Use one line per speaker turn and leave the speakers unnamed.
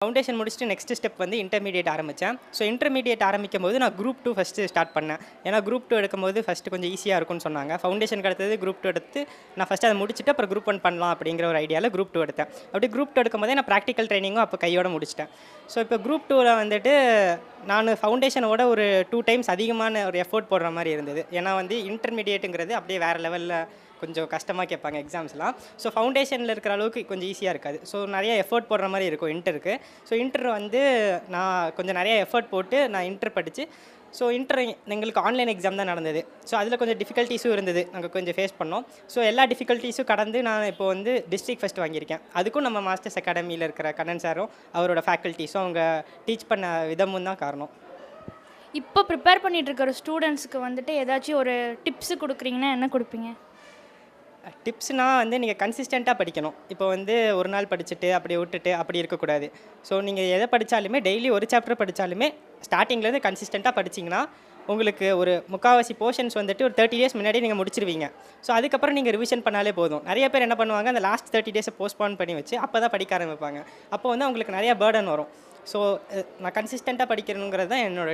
Foundation முடிச்சுட்டு next step வந்து intermediate ஆரம்பித்தேன். ஸோ இன்டர்மீடியேட் ஆரம்பிக்கும்போது நான் குரூப் 2 ஃபஸ்ட்டு ஸ்டார்ட் பண்ணேன். ஏன்னா குரூப் 2 எடுக்கும்போது ஃபஸ்ட்டு கொஞ்சம் ஈஸியாக இருக்கும்னு சொன்னாங்க. ஃபவுண்டேஷனுக்கு அடுத்தது குரூப் 2 எடுத்து நான் ஃபஸ்ட்டு அதை முடிச்சுட்டு அப்புறம் குரூப் 1 பண்ணலாம் அப்படிங்கிற ஒரு ஐடியாவில் குரூப் 2 எடுத்தேன். அப்படி குரூப் 2 எடுக்கும்போதே நான் ப்ராக்டிக்கல் ட்ரைனிங்கும் அப்போ கையோட முடிச்சிட்டேன். ஸோ இப்போ குரூப் 2ல வந்துட்டு நான் ஃபவுண்டேஷனோட ஒரு 2 டைம்ஸ் அதிகமான ஒரு எஃபோர்ட் போடுற மாதிரி இருந்தது. ஏன்னா வந்து இன்டர்மீடியேட்டுங்கிறது அப்படியே வேறு லெவலில் கொஞ்சம் கஷ்டமாக கேட்பாங்க எக்ஸாம்ஸ்லாம். ஸோ ஃபவுண்டேஷனில் இருக்கிற அளவுக்கு கொஞ்சம் ஈஸியாக இருக்காது. ஸோ நிறைய எஃபோர்ட் போடுற மாதிரி இருக்கும் இன்டருக்கு. ஸோ இன்டர் வந்து நான் கொஞ்சம் நிறைய எஃபோர்ட் போட்டு நான் இன்டர் படித்து ஸோ இன்டர் எங்களுக்கு ஆன்லைன் எக்ஸாம் தான் நடந்தது. ஸோ அதில் கொஞ்சம் டிஃபிகல்ட்டிஸும் இருந்தது. நாங்கள் கொஞ்சம் ஃபேஸ் பண்ணோம். ஸோ எல்லா டிஃபிகல்ட்டிஸும் கடந்து நான் இப்போ வந்து டிஸ்ட்ரிக்ட் ஃபஸ்ட் வாங்கியிருக்கேன். அதுக்கும் நம்ம மாஸ்டர்ஸ் அகாடமியில் இருக்கிற கண்ணன் சாரும் அவரோட ஃபேக்கல்ட்டிஸும் அவங்க டீச் பண்ண விதமும் தான் காரணம்.
இப்போ ப்ரிப்பேர் பண்ணிகிட்டு இருக்கிற ஸ்டூடெண்ட்ஸுக்கு வந்துட்டு ஏதாச்சும் ஒரு டிப்ஸு கொடுக்குறீங்கன்னா என்ன கொடுப்பீங்க?
டிப்ஸ்னால் வந்து நீங்கள் கன்சிஸ்டண்ட்டாக படிக்கணும். இப்போ வந்து ஒரு நாள் படிச்சுட்டு அப்படி விட்டுட்டு அப்படி இருக்கக்கூடாது. ஸோ நீங்கள் எதை படித்தாலுமே டெய்லி ஒரு சாப்டர் படித்தாலுமே ஸ்டார்டிங்லேருந்து கன்சிஸ்டண்ட்டாக படிச்சிங்கன்னா உங்களுக்கு ஒரு முக்கால்வாசி போர்ஷன்ஸ் வந்துட்டு ஒரு 30 டேஸ் முன்னாடி நீங்கள் முடிச்சிருவீங்க. ஸோ அதுக்கப்புறம் நீங்கள் ரிவிஷன் பண்ணாலே போதும். நிறைய பேர் என்ன பண்ணுவாங்க, அந்த லாஸ்ட் 30 டேஸை போஸ்ட்போன் பண்ணி வச்சு அப்போ தான் படிக்க ஆரம்பிப்பாங்க. அப்போ வந்து அவங்களுக்கு நிறையா பேர்டன் வரும். ஸோ நான் கன்சிஸ்டண்ட்டாக படிக்கணுங்கிறது தான் என்னோட